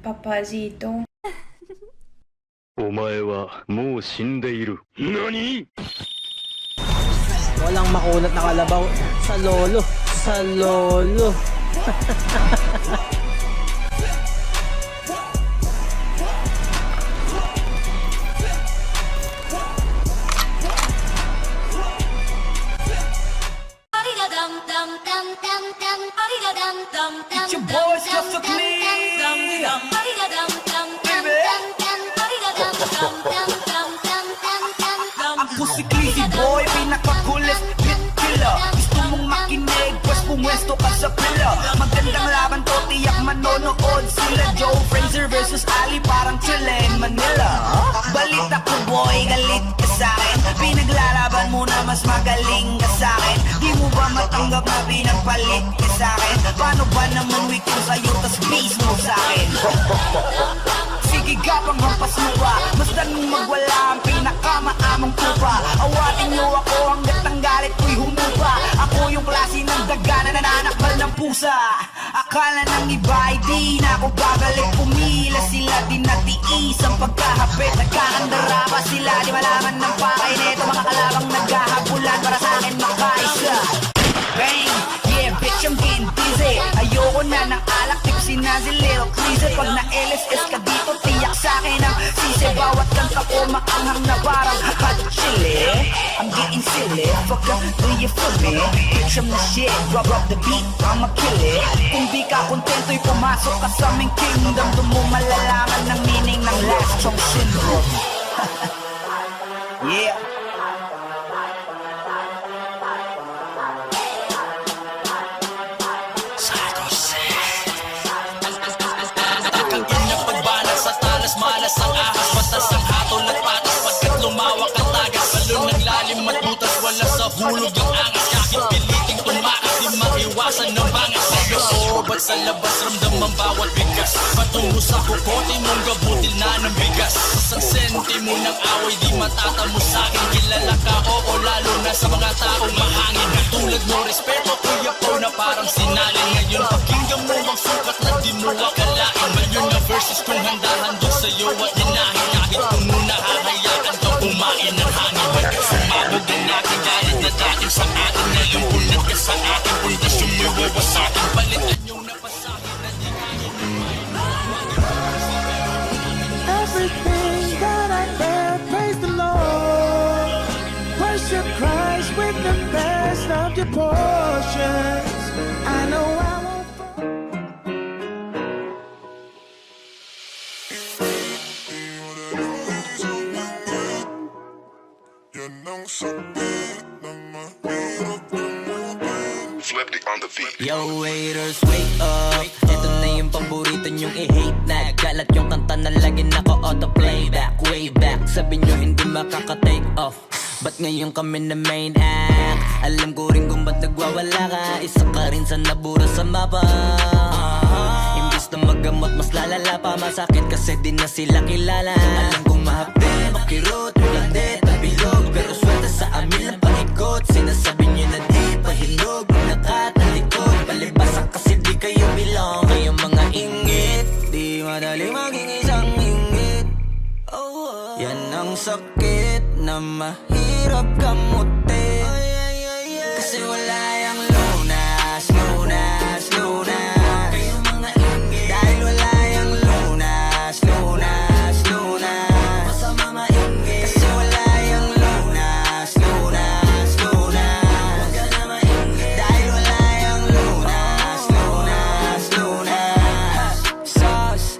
Papacito. お前はもう死んでいる。何? Walang makunat na kalabaw sa lolo. Sa lolo. It's your boys, just a clean. Ako si Clizzy Boy, pinakakulit hit killer. Gusto mong makinig, pues pumwesto ka sa pila. Magandang laban to, tiyak manonood sila. Joe Frazier versus Ali, parang chillin' Manila. Balita ko boy, galit ka sa'kin. Pinaglalaban mo na mas magaling ka sa'kin. Di mo ba matanggap na pinagpalit ka sa'kin? Paano ba naman weak ko sa'yo, tas base mo sa'kin? Sige gapang hampas mo ba? Basta nung magwala ang pinakamaamong tupa. Awatin nyo ako hanggat ang galit ko'y humupa. Ako yung klase ng daga na nananakbal ng pusa. Akala ng iba ay di na ako babalik. Pumila sila din natiis ang pagkahapit. Nagkakandara pa sila, di malaman ng pakay neto. Mga kalabang naghahabulan para sa akin makaisa. Bang! Yeah, bitch, I'm getting dizzy. Ayoko na ng alak, tipsy na si Lil Clizzy. Pag na-LSS ka dito, tiyak sa'kin ang sisi. Bawat kanta ko maanghang na parang hot chili. I'm getting silly, fuck up, do you feel me? Bitch, I'm the shit, rub the beat, I'ma kill it. Kung di ka kontento'y pumasok ka sa aming kingdom. Doon mo malalaman ng meaning ng last chunk syndrome. Yeah. Malas ang ahas, batas ang hatol at patas. Pagkat lumawak ang tagas, balon ng lalim at butas. Wala sa hulog ang angas, kahit piliting tumakas. Di maiwasan ng bangas sa loob at sa labas. Ramdam ang bawat bigas, patungo sa kukote mong gabutil na ng bigas. Isang sentimo ng away, di matatamo sa'kin. Kilala ka, oo, lalo na sa mga taong mahangin. Tulad mo, respeto, kuya ko na parang sinalin. Ngayon, pakinggan mo ang sukat na di mo akalain. Malyon na verses kung handa-handog sa'yo at hinahin. Kahit kung muna hahayakan ka kumain ng hangin. Sumabog ang aking galit na dating sa atin. Ngayon punat ka sa akin, pundasyon mo'y wawasakin. Palitan yung napasakin na di kaya. Everything that I bear, praise the Lord. Worship Christ with the best of your portions. I know I won't fall. Yo waiters, wake up. Ito na yung paborito nyong i-hate na. Galat yung kanta na lagi naka-auto-playback. Way back, sabi nyo hindi makaka-take off. Ba't ngayon kami na main act? Alam ko rin kung ba't nagwawala ka. Isa ka rin sa nabura sa mapa. Imbis na magamot, mas lalala pa. Masakit kasi di na sila kilala. Alam kong mahapi, makirot, ulande, tabilog. Pero swerte sa amin lang paikot. Sinasabi nyo na di pahinog. Nakatalikod, palibasan kasi di kayo bilang. Kayong mga ingit, di madali maging isang ingit. Yan ang sakit na mahirap gamutin. Kasi wala yung lunas, lunas, lunas. Kayong mga ingit, dahil wala yung lunas, lunas, lunas. Masama maingit, kasi wala yung lunas, lunas, lunas. Huwag ka na maingit, dahil wala yung lunas, lunas, lunas. Sus,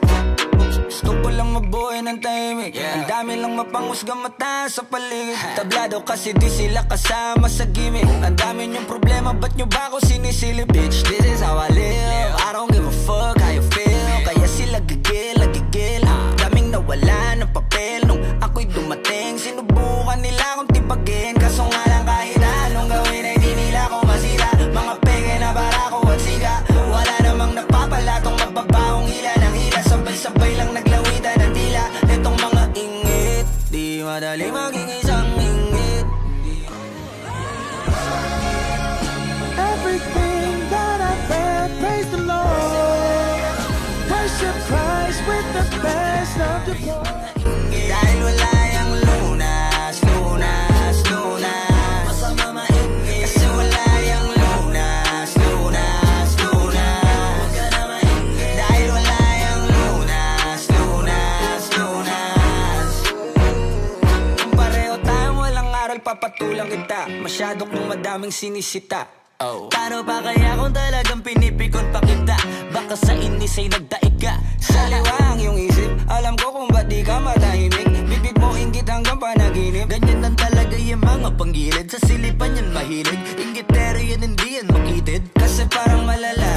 gusto ko lang mabuhay ng tahimik. Ang dami lang mapanghusga mata sa paligid. Tablado kasi di sila kasama sa gimmick. Ang dami niyong problema, ba't nyo ba ako sinisilip? Bitch, this is how I live. I don't give a fuck how you feel. Kaya sila gigil, gigil. Daming nawala ng papel nung ako'y dumating. Sinubukan nila akong tipagin, kaso nga lang kahit anong gawin ay di nila ako masira. Mga peke na barako at siga. Wala namang napapala tong mababahong hila ng hila. Sabay-sabay lang naglawitan ng dila. Itong mga ingit, di madali maging isang ingit. Everything that I bear, praise the Lord. Christ with the best of the poor. Dahil wala yung lunas, lunas, lunas Masama mainggit Kasi wala yung lunas, lunas, lunas Huwag ka na mainggit Dahil wala yung lunas, lunas, lunas Kung pareho tayong walang aral, papatulang kita Masyado kong madaming sinisita Paano pa kaya kung talagang pinipikon pa kita? Baka sa inis ay nagdaig ka Sa liwang yung isip Alam ko kung ba't di ka matahimik Bibig mo inggit hanggang panaginip Ganyan lang talaga yung mga panggilid Sa silipan yan mahilig Inggitero yan hindi yan makitid Kasi parang malala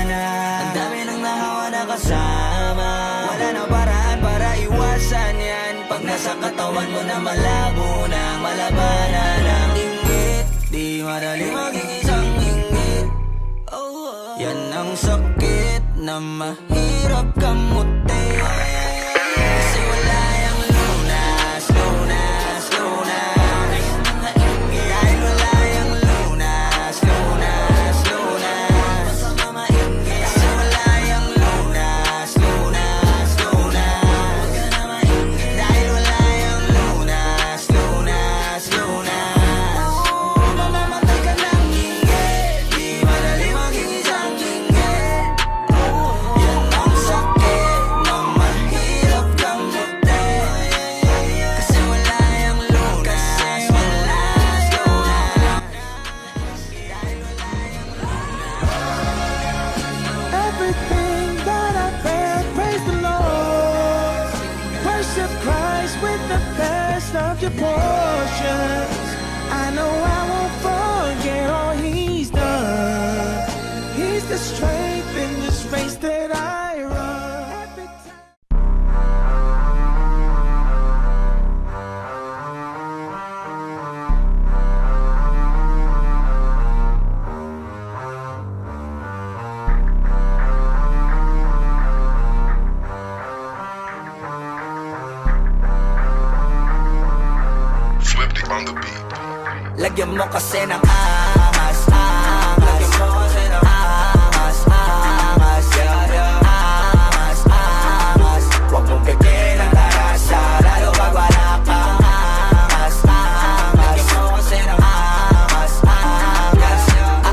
na Ang dami nang nahawa na kasama Wala na paraan para iwasan yan Pag nasa katawan mo na malabo nang malabanan ng inggit Di madali maging isang inggit Yan ang sakit na mahirap kamutin Kasi wala yung lunas, lunas, lunas Dahil wala yung lunas, lunas, lunas Kasi wala yung lunas, lunas, lunas Dahil wala yung lunas, lunas, lunas Mamamatay ka ng inggit Di madali maging isang inggit Yan ang sakit na mahirap gamutin Kasi wala yung lunas, lunas, lunas Dahil wala yung Everything that I bear, praise the Lord. Worship Christ with the best of your portions. I know I won't forget all He's done. He's the strength in this race that I run. Every time. Swifty on the beat. Lagyan mo kasi ng angas, angas Lagyan mo kasi ng angas, angas Yeah, yeah Angas, angas Huwag mong bigyan ng tarasa Lalo pag wala kang angas, angas Lagyan mo kasi ng angas, angas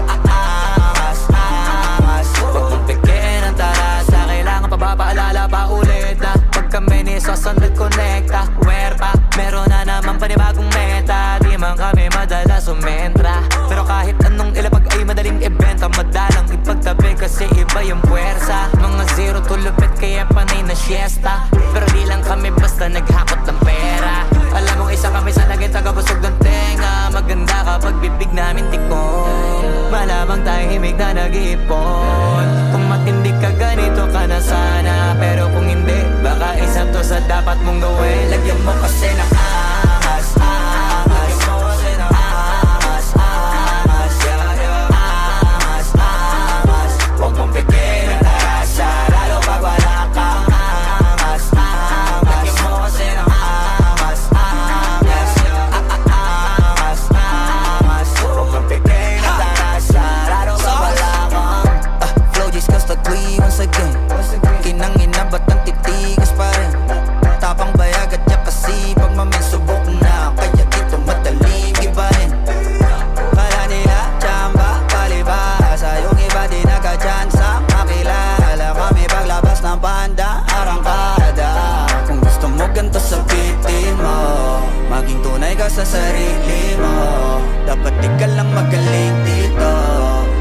Angas, angas Huwag mong bigyan ng tarasa Kailangan pa ba paalala pa ulit na pag kami ni Sosandit Connecta Huwerpa, meron na naman panibagong meta Di man kami madalas sumentra Pero kahit anong ilapag ay madaling ibenta Madalang ipagtabi kasi iba yung puwersa Mga zero tulupit kaya panay na siesta Pero di lang kami basta naghakot ng pera Alam mong isa kami sa naging tagabusog ng tenga Maganda kapag bibig namin tikon Malamang tahimik na nag-iipon Kung matindi ka ganito ka na sana Pero kung hindi, baka isa to sa dapat mong gawin Lagyan mo kasi ng angas, angas Lagyan mo kasi ng angas, angas Yeah, yeah Angas, angas Huwag mong bigyan ng tarasa Lalo pag wala kang angas, angas Lagyan mo kasi ng angas, angas Angas, angas Huwag mong bigyan ng tarasa Lalo pag wala kang Flow G's Castagui once again Kinangina ba't ang titigas pa rin Tapang bayag at yak kasi pag mamay subok na Kaya dito madaling ibahin Kala nila tsamba, palibasa Yung iba di nagka-chance makilala Kami paglabas ng banda, arangkada Kung gusto mo ganito sabihin mo Maging tunay ka sa sarili mo Dapat di ka lang magaling dito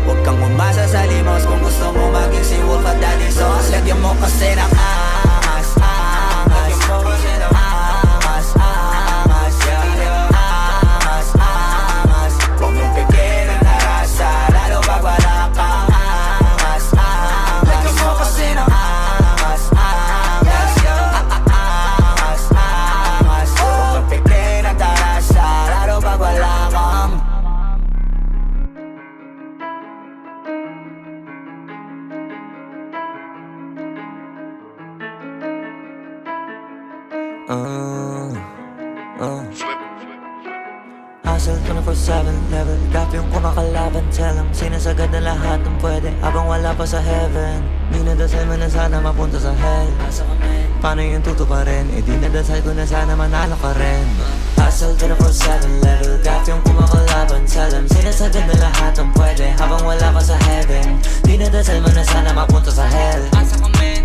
Huwag kang umasa sa limos Kung gusto mo maging si Wolf at Daddy Sauce Lagyan mo kasi ng angas, angas Lagyan mo kasi ng angas, angas Yeah, yeah Angas, angas Huwag mong bigyan ng tarasa Lalo pag wala kang angas, angas Lagyan mo kasi ng angas, angas Yeah, angas, angas Huwag mong bigyan ng tarasa Lalo pag wala kang Hustle 24/7 level Gap yung kumakalaban. Tell them sinasagad na lahat ng pwede habang wala pa sa heaven. Di nadasal mo na sana mapunta sa hell. Paano yung tutuparin? Eh di nadasal ko na sana manalo ka rin. Hustle 24/7 level Gap yung kumakalaban. Tell them sinasagad na lahat ng pwede habang wala pa sa heaven. Di nadasal mo na sana mapunta sa hell.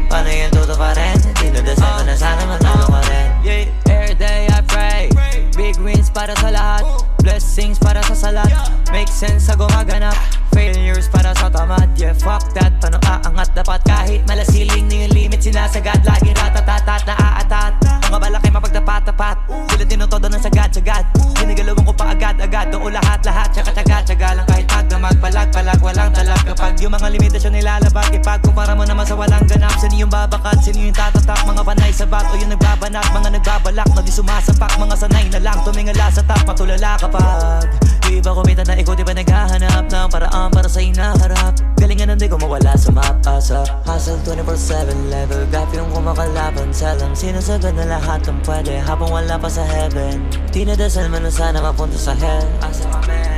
Paano yung tutuparin? Di nadasal ko na sana manalo ka rin. Every day I pray, big wins para sa lahat, blessings para sa salat. Make sense sa gumaganap, failures para sa tamad. Yeah, fuck that, paano aangat? Dapat kahit malasiling na yung limit sinasagad. Lagi ratatatat na aatat, mga balak ay mapagtapat-tapat. Sila tinutodo ng sagad-sagad, ginigalawang ko pa agad-agad. Doon lahat-lahat, tsaka-tsaga-tsaga lang. Kahit magdamag, palag-palag, walang talag. Kapag yung mga limitasyon nilalabag, ipagkumpara mo naman sa walang ganap. Sino yung babakat, sino yung tatatak? Mga panay sa bat o yung nagbabanat, mga nagbabalak na di sumasapak. Mga sanay na lang, tumingala sa top, matulala kapag di ba kumita na ikaw, di ba naghahanap ng paraan para sa inaharap. Galingan hindi ko mawala sa map. Asa hustle 24/7 level Gap yung kumakalaban. Tell them sinasagad na lahat ng pwede habang wala pa sa heaven. Di nadasal mo na sana mapunta sa hell.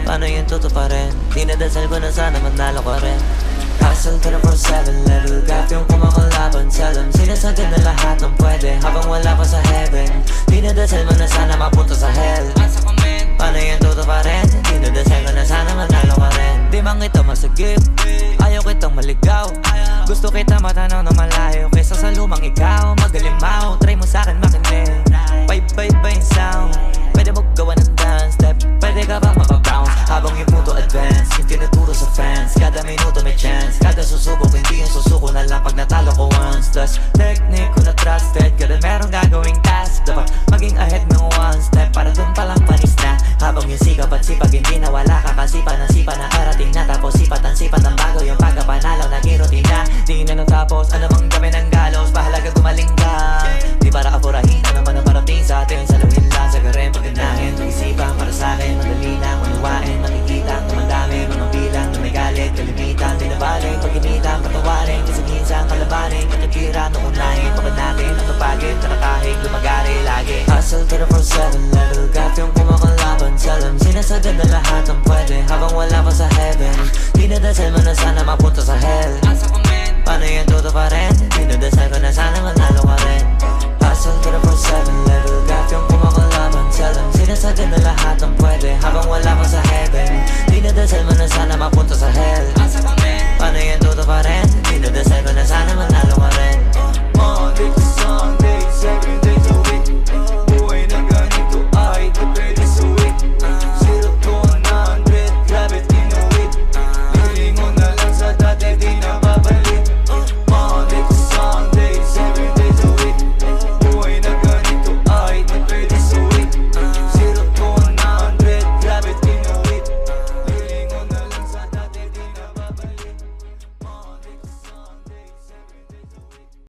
Paano yung tutuparin? Di nadasal ko na sana manalo ka rin. Hustle 24/7 level Gap yung kumakalaban. Tell them sinasagad na lahat ng pwede habang wala pa sa heaven. Di nadasal mo na sana mapunta sa hell. Paano yung tutuparin? Di nadasal ko na sana manalo ka rin. Di man kita masagip, ayaw kitang maligaw. Gusto kita matanong na malayo kaysa sa lumang ikaw. Magalimaw, try mo sa'kin makinig. Bye-bye-bye yung sound. Pwede mo gawa ng dance step. Pwede ka bang mapabounce habang yung punto advance. Yung tinuturo sa fans, kada minuto may chance. Kada susubok, hindi yung susuko na lang pag natalo ko once. Plus, technique ko na trusted, kada merong gagawing task. Dapat maging ahead ng one step para dun palang panis na. Habang yung sikap at sipag, hindi na wala ka kasipa ng sipa na karating na. Tapos sipat ng bago yung pagkapanalo, naging routine na. Di na natapos, ano mang gawin ng galos, mahalaga gumaling ka. Di para kapurahin, ano man ang parating sa atin. Saluhin lang, sagarin, pagkanahin, pag-isipan para sa'kin. Madali lang, maniwain, makikita tumandami, mga bilang na may galit, kalimitan. Di na balik, pag-initan, patawarin, kisang-kinsang kalabanin. Kakatira, nuunahin, pagod natin, ang kapagin, karakahig, lumagari lagi. Hustle 24/7 level Gap yung kumakalaban. Tell them sinasagad na lahat ng pwede habang wala pa sa heaven. Di nadasal mo na sana mapunta sa hell. Paano yung tutuparin? Di nadasal ko